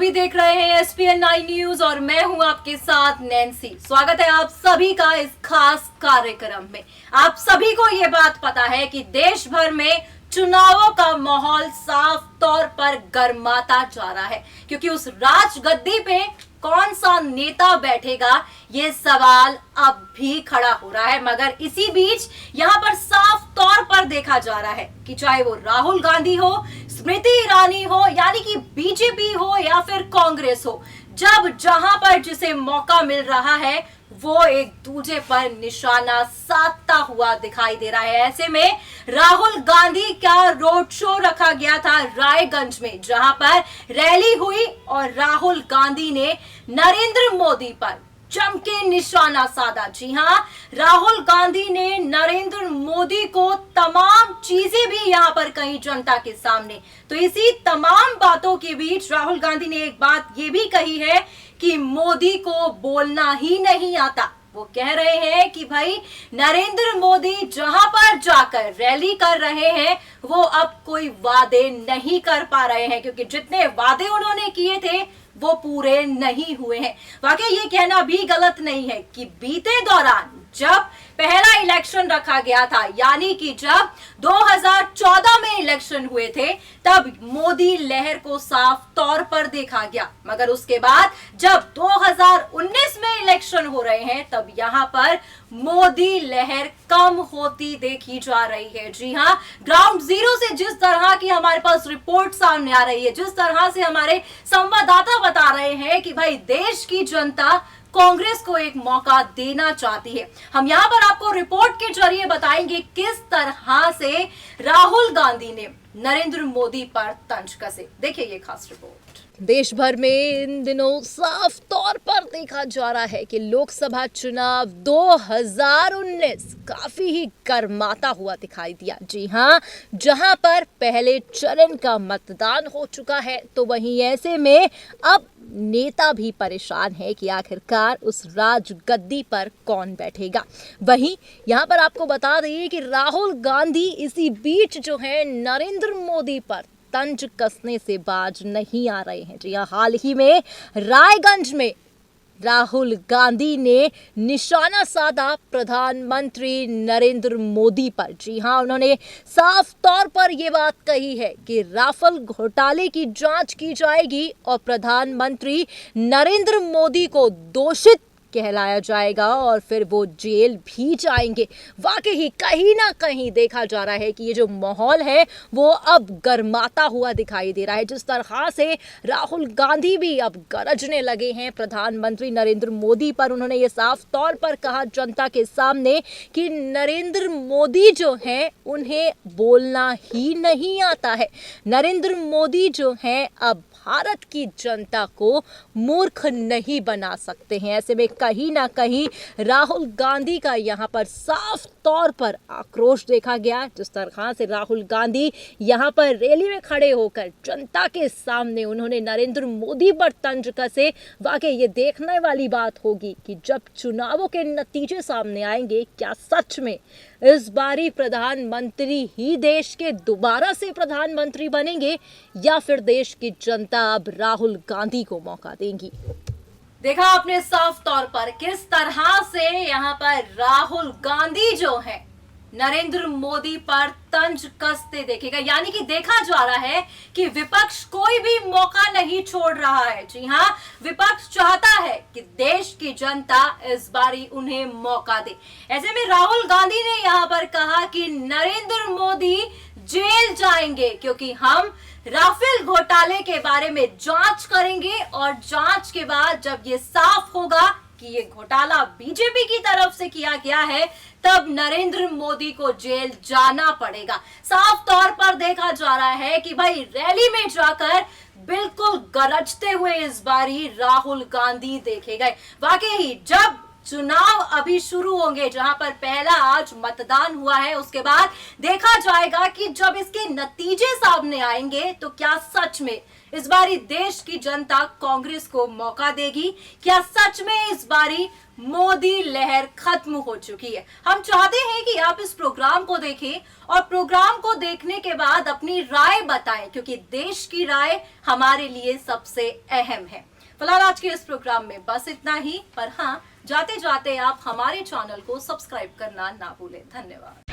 सभी देख रहे हैं एसपीएन 9 न्यूज और मैं हूं आपके साथ नैन्सी। स्वागत है आप सभी का इस खास कार्यक्रम में। आप सभी को ये बात पता है कि देश भर में चुनावों का माहौल साफ तौर पर गर्माता जा रहा है, क्योंकि उस राजगद्दी पे कौन सा नेता बैठेगा ये सवाल अब भी खड़ा हो रहा है। मगर इसी बीच यहाँ पर साफ तौर पर देखा जा रहा है कि चाहे वो राहुल गांधी हो, स्मृति ईरानी हो, यानी कि बीजेपी हो या फिर कांग्रेस हो, जब जहां पर जिसे मौका मिल रहा है वो एक दूसरे पर निशाना साधता हुआ दिखाई दे रहा है। ऐसे में राहुल गांधी का रोड शो रखा गया था रायगंज में, जहां पर रैली हुई और राहुल गांधी ने नरेंद्र मोदी पर जम के निशाना साधा। जी हां, राहुल गांधी ने नरेंद्र मोदी को तमाम चीजें भी यहां पर कही जनता के सामने। तो इसी तमाम बातों के बीच राहुल गांधी ने एक बात ये भी कही है कि मोदी को बोलना ही नहीं आता। वो कह रहे हैं कि भाई नरेंद्र मोदी जहां पर जाकर रैली कर रहे हैं वो अब कोई वादे नहीं कर पा रहे हैं, क्योंकि जितने वादे उन्होंने किए थे वो पूरे नहीं हुए हैं। वाकई ये कहना भी गलत नहीं है कि बीते दौरान जब पहला इलेक्शन रखा गया था, यानी कि जब 2014 में इलेक्शन हुए थे, तब मोदी लहर को साफ तौर पर देखा गया। मगर उसके बाद जब 2019 में इलेक्शन हो रहे हैं, तब यहां पर मोदी लहर कम होती देखी जा रही है। जी हां, ग्राउंड जीरो से जिस तरह की हमारे पास रिपोर्ट सामने आ रही है, जिस तरह से हमारे संवाददाता बता रहे हैं कि भाई देश की जनता कांग्रेस को एक मौका देना चाहती है। हम यहां पर आपको रिपोर्ट के जरिए बताएंगे किस तरह से राहुल गांधी ने नरेंद्र मोदी पर तंज कसे। देखिए ये खास रिपोर्ट। देश भर में इन दिनों साफ तौर पर देखा जा रहा है कि लोकसभा चुनाव 2019 काफी ही गर्माता हुआ दिखाई दिया। जी हां, जहां पर पहले चरण का मतदान हो चुका है, तो वहीं ऐसे में अब नेता भी परेशान है कि आखिरकार उस राजगद्दी पर कौन बैठेगा। वहीं यहां पर आपको बता दें कि राहुल गांधी इसी बीच जो है नरेंद्र मोदी पर तंज कसने से बाज नहीं आ रहे हैं। जी हाँ, हाल ही में रायगंज में राहुल गांधी ने निशाना साधा प्रधानमंत्री नरेंद्र मोदी पर। जी हां, उन्होंने साफ तौर पर यह बात कही है कि राफेल घोटाले की जांच की जाएगी और प्रधानमंत्री नरेंद्र मोदी को दोषित कहलाया जाएगा और फिर वो जेल भी जाएंगे। वाकई कहीं ना कहीं देखा जा रहा है कि ये जो माहौल है वो अब गर्माता हुआ दिखाई दे रहा है। जिस तरह से राहुल गांधी भी अब गरजने लगे हैं प्रधानमंत्री नरेंद्र मोदी पर, उन्होंने ये साफ तौर पर कहा जनता के सामने कि नरेंद्र मोदी जो हैं उन्हें बोलना ही नहीं आता है। नरेंद्र मोदी जो हैं अब भारत की जनता को मूर्ख नहीं बना सकते हैं। ऐसे में कहीं ना कहीं राहुल गांधी का यहाँ पर साफ तौर पर आक्रोश देखा गया। जिस तरह से राहुल गांधी यहाँ पर रैली में खड़े होकर जनता के सामने उन्होंने नरेंद्र मोदी पर तंज कसे। वाकई ये देखने वाली बात होगी कि जब चुनावों के नतीजे सामने आएंगे, क्या सच में इस बारी प्रधानमंत्री ही देश के दोबारा से प्रधानमंत्री बनेंगे या फिर देश की जनता अब राहुल गांधी को मौका देंगी। देखा आपने साफ तौर पर किस तरह से यहाँ पर राहुल गांधी जो है नरेंद्र मोदी पर तंज कसते देखेगा, यानी कि देखा जा रहा है कि विपक्ष कोई भी मौका नहीं छोड़ रहा है। जी हां, विपक्ष चाहता है कि देश की जनता इस बारी उन्हें मौका दे। ऐसे में राहुल गांधी ने यहां पर कहा कि नरेंद्र मोदी जेल जाएंगे, क्योंकि हम राफेल घोटाले के बारे में जांच करेंगे और जांच के बाद जब ये साफ होगा कि ये घोटाला बीजेपी की तरफ से किया गया है, तब नरेंद्र मोदी को जेल जाना पड़ेगा। साफ तौर पर देखा जा रहा है कि भाई रैली में जाकर बिल्कुल गरजते हुए इस बारी राहुल गांधी देखे गए। वाकई जब चुनाव अभी शुरू होंगे, जहां पर पहला आज मतदान हुआ है, उसके बाद देखा जाएगा कि जब इसके नतीजे सामने आएंगे तो क्या सच में इस बारी देश की जनता कांग्रेस को मौका देगी? क्या सच में इस बारी मोदी लहर खत्म हो चुकी है? हम चाहते हैं कि आप इस प्रोग्राम को देखें और प्रोग्राम को देखने के बाद अपनी राय बताएं, क्योंकि देश की राय हमारे लिए सबसे अहम है। फिलहाल आज के इस प्रोग्राम में बस इतना ही, पर हाँ, जाते जाते आप हमारे चैनल को सब्सक्राइब करना ना भूलें। धन्यवाद।